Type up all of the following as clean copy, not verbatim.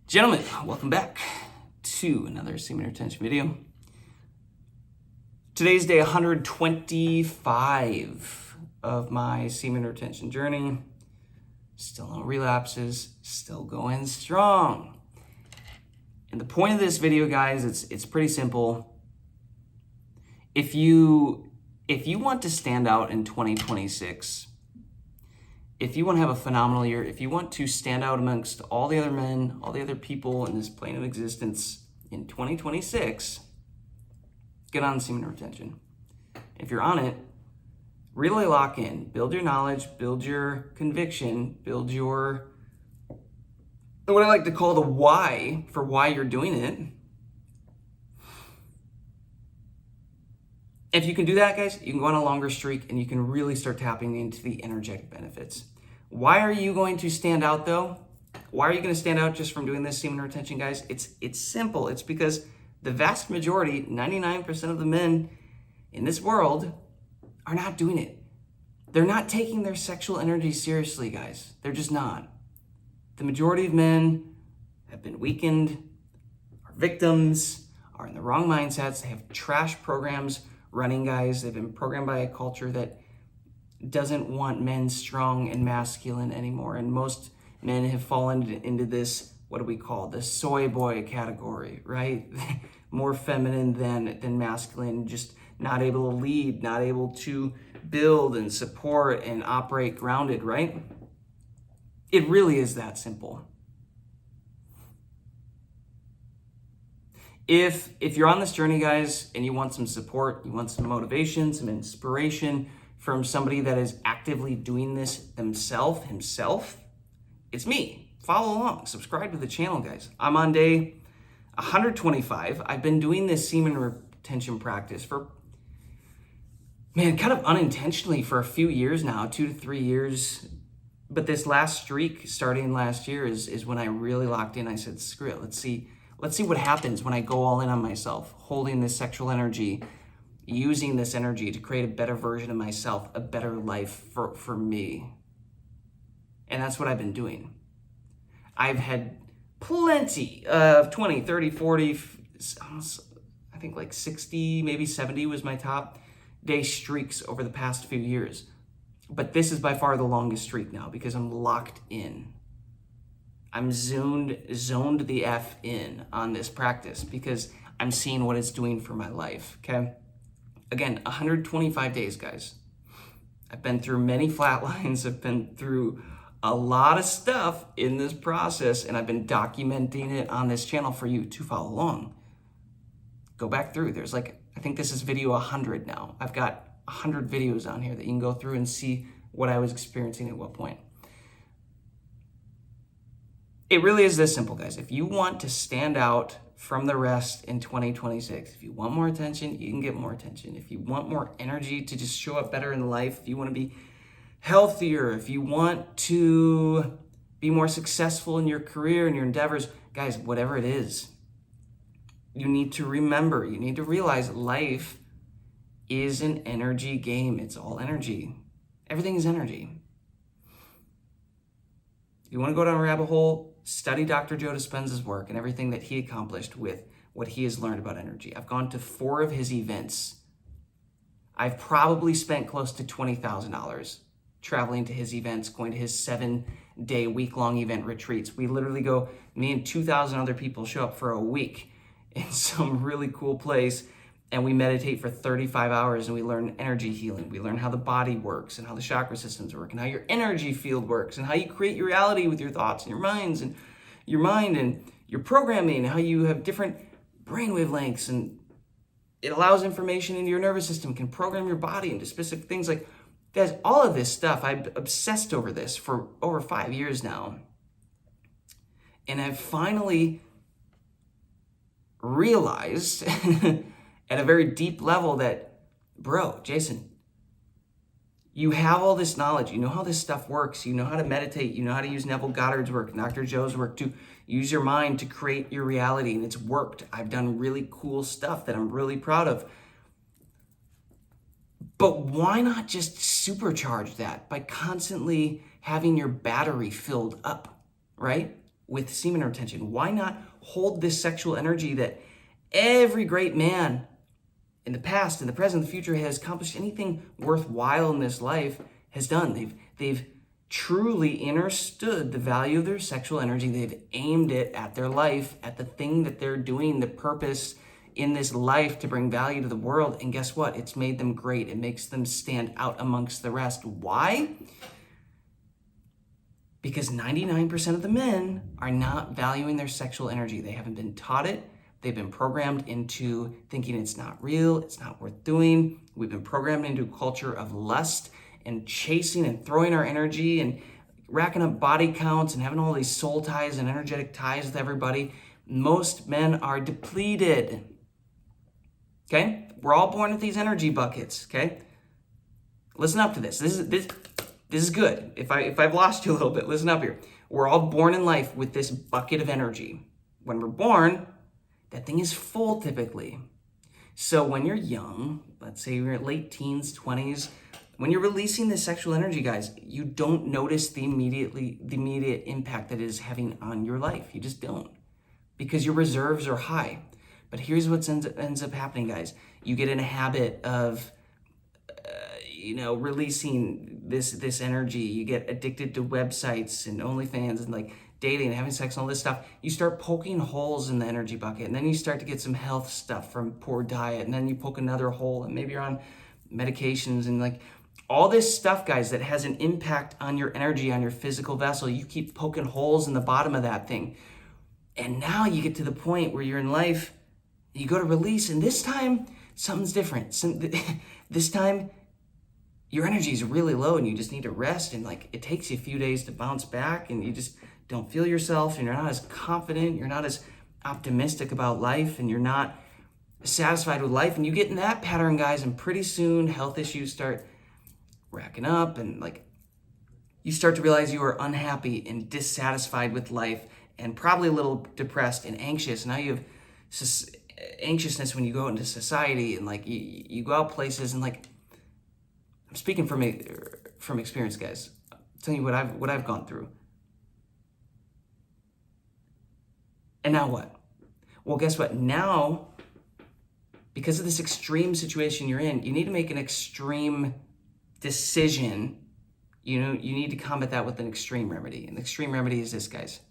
Gentlemen, welcome back to another semen retention video. Today's day 125 of my semen retention journey. Still no relapses, still going strong. And the point of this video, guys, it's pretty simple. If you want to stand out in 2026, if you want to have a phenomenal year, if you want to stand out amongst all the other men, all the other people in this plane of existence in 2026, get on semen retention. If you're on it, really lock in, build your knowledge, build your conviction, build your, what I like to call the why for why you're doing it. If you can do that, guys, you can go on a longer streak and you can really start tapping into the energetic benefits. Why are you going to stand out, though? Why are you going to stand out just from doing this semen retention, guys? It's simple. It's because the vast majority, 99% of the men in this world are not doing it. They're not taking their sexual energy seriously, guys. They're just not. The majority of men have been weakened, are victims, are in the wrong mindsets. They have trash programs running, guys. They've been programmed by a culture that doesn't want men strong and masculine anymore. And most men have fallen into this, what do we call, the soy boy category, right? More feminine than masculine, just not able to lead, not able to build and support and operate grounded, right? It really is that simple. If you're on this journey, guys, and you want some support, you want some motivation, some inspiration from somebody that is actively doing this himself, it's me. Follow along, subscribe to the channel, guys. I'm on day 125. I've been doing this semen retention practice for, kind of unintentionally for a few years now, 2 to 3 years. But this last streak, starting last year, is when I really locked in. I said, screw it, let's see what happens when I go all in on myself, holding this sexual energy, using this energy to create a better version of myself, a better life for me. And that's what I've been doing. I've had plenty of 20, 30, 40, I think like 60, maybe 70 was my top day streaks over the past few years. But this is by far the longest streak now because I'm locked in. I'm zoned the F in on this practice because I'm seeing what it's doing for my life, okay? Again, 125 days, guys. I've been through many flatlines. I've been through a lot of stuff in this process, and I've been documenting it on this channel for you to follow along. Go back through. There's I think this is video 100 now. I've got 100 videos on here that you can go through and see what I was experiencing at what point. It really is this simple, guys. If you want to stand out from the rest in 2026, if you want more attention, you can get more attention. If you want more energy to just show up better in life, if you want to be healthier, if you want to be more successful in your career and your endeavors, guys, whatever it is, you need to remember, you need to realize life is an energy game. It's all energy. Everything is energy. You want to go down a rabbit hole, study Dr. Joe Dispenza's work and everything that he accomplished with what he has learned about energy. I've gone to 4 of his events. I've probably spent close to $20,000 traveling to his events, going to his 7-day week-long event retreats. We literally go, me and 2,000 other people show up for a week in some really cool place, and we meditate for 35 hours and we learn energy healing. We learn how the body works and how the chakra systems work and how your energy field works and how you create your reality with your thoughts and your minds and your mind and your programming and how you have different brainwave lengths, and it allows information into your nervous system, can program your body into specific things. Guys, all of this stuff, I've obsessed over this for over 5 years now. And I've finally realized at a very deep level that, bro, Jason, you have all this knowledge. You know how this stuff works. You know how to meditate. You know how to use Neville Goddard's work, Dr. Joe's work to use your mind to create your reality. And it's worked. I've done really cool stuff that I'm really proud of. But why not just supercharge that by constantly having your battery filled up, right? with semen retention? Why not hold this sexual energy that every great man in the past, in the present, the future has accomplished anything worthwhile in this life has done? They've truly understood the value of their sexual energy. They've aimed it at their life, at the thing that they're doing, the purpose in this life to bring value to the world. And guess what? It's made them great. It makes them stand out amongst the rest. Why? Because 99% of the men are not valuing their sexual energy. They haven't been taught it. They've been programmed into thinking it's not real, it's not worth doing. We've been programmed into a culture of lust and chasing and throwing our energy and racking up body counts and having all these soul ties and energetic ties with everybody. Most men are depleted. Okay? We're all born with these energy buckets, okay? Listen up to this. This is good. If I've lost you a little bit, listen up here. We're all born in life with this bucket of energy. When we're born, that thing is full typically. So when you're young, let's say you're late teens, 20s, when you're releasing this sexual energy, guys, you don't notice the immediate impact that it is having on your life. You just don't, because your reserves are high. But here's what ends up happening, guys. You get in a habit of releasing this energy. You get addicted to websites and OnlyFans and like dating and having sex and all this stuff. You start poking holes in the energy bucket, and then you start to get some health stuff from poor diet, and then you poke another hole, and maybe you're on medications and like all this stuff, guys, that has an impact on your energy, on your physical vessel. You keep poking holes in the bottom of that thing. And now you get to the point where you're in life, you go to release, and this time something's different. This time your energy is really low and you just need to rest, and like it takes you a few days to bounce back, and you just don't feel yourself, and you're not as confident, you're not as optimistic about life, and you're not satisfied with life. And you get in that pattern, guys, and pretty soon health issues start racking up, and like you start to realize you are unhappy and dissatisfied with life and probably a little depressed and anxious. Now you have anxiousness when you go into society, and like you go out places, and like I'm speaking from experience, guys. I'm telling you what I've gone through. And now what? Well, guess what? Now, because of this extreme situation you're in, you need to make an extreme decision. You need to combat that with an extreme remedy. And the extreme remedy is this, guys.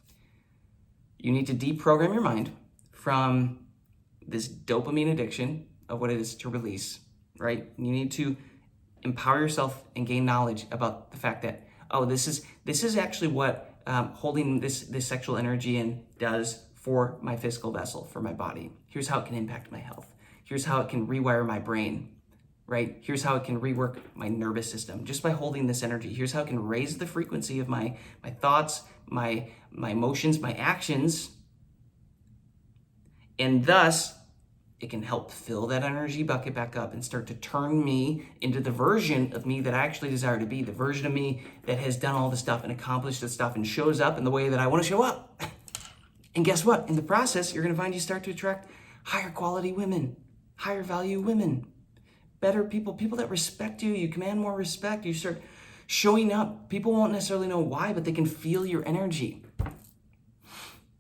You need to deprogram your mind from this dopamine addiction of what it is to release, right? You need to empower yourself and gain knowledge about the fact that, this is actually what holding this sexual energy in does for my physical vessel, for my body. Here's how it can impact my health. Here's how it can rewire my brain, right? Here's how it can rework my nervous system just by holding this energy. Here's how it can raise the frequency of my thoughts, my emotions, my actions, and thus it can help fill that energy bucket back up and start to turn me into the version of me that I actually desire to be, the version of me that has done all the stuff and accomplished the stuff and shows up in the way that I want to show up. And guess what? In the process, you're going to find you start to attract higher quality women, higher value women, better people that respect you. You command more respect. You start showing up. People won't necessarily know why, but they can feel your energy.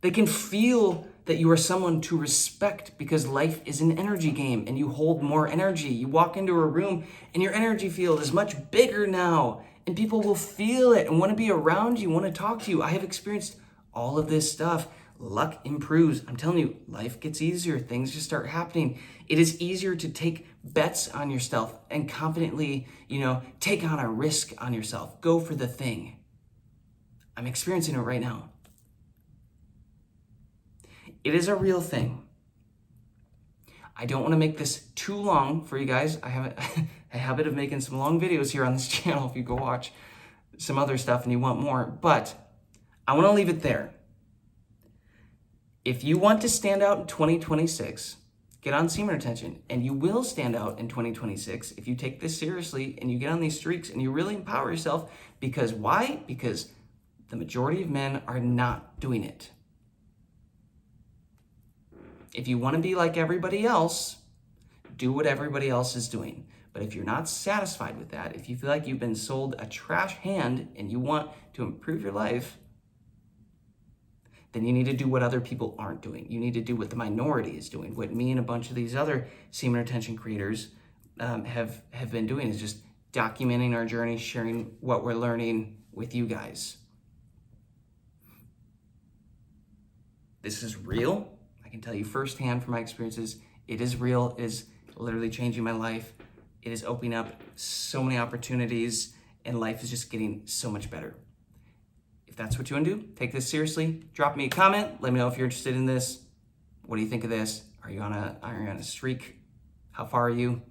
They can feel that you are someone to respect, because life is an energy game and you hold more energy. You walk into a room and your energy field is much bigger now, and people will feel it and want to be around you, want to talk to you. I have experienced all of this stuff. Luck improves. I'm telling you, life gets easier. Things just start happening. It is easier to take bets on yourself and confidently, take on a risk on yourself. Go for the thing. I'm experiencing it right now. It is a real thing. I don't want to make this too long for you guys. I have a habit of making some long videos here on this channel if you go watch some other stuff and you want more, but I want to leave it there. If you want to stand out in 2026, get on semen retention, and you will stand out in 2026 if you take this seriously and you get on these streaks and you really empower yourself. Because why? Because the majority of men are not doing it. If you want to be like everybody else, do what everybody else is doing. But if you're not satisfied with that, if you feel like you've been sold a trash hand and you want to improve your life, then you need to do what other people aren't doing. You need to do what the minority is doing. What me and a bunch of these other semen retention creators have been doing is just documenting our journey, sharing what we're learning with you guys. This is real. I can tell you firsthand from my experiences, it is real. It is literally changing my life. It is opening up so many opportunities, and life is just getting so much better. If that's what you want to do, take this seriously. Drop me a comment. Let me know if you're interested in this. What do you think of this? Are you on a streak? How far are you?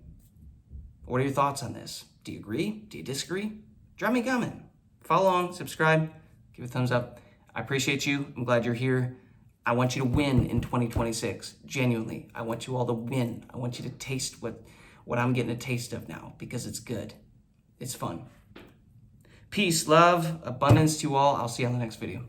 What are your thoughts on this? Do you agree? Do you disagree? Drop me a comment. Follow along, subscribe, give it a thumbs up. I appreciate you. I'm glad you're here. I want you to win in 2026. Genuinely. I want you all to win. I want you to taste what I'm getting a taste of now, because it's good. It's fun. Peace, love, abundance to you all. I'll see you on the next video.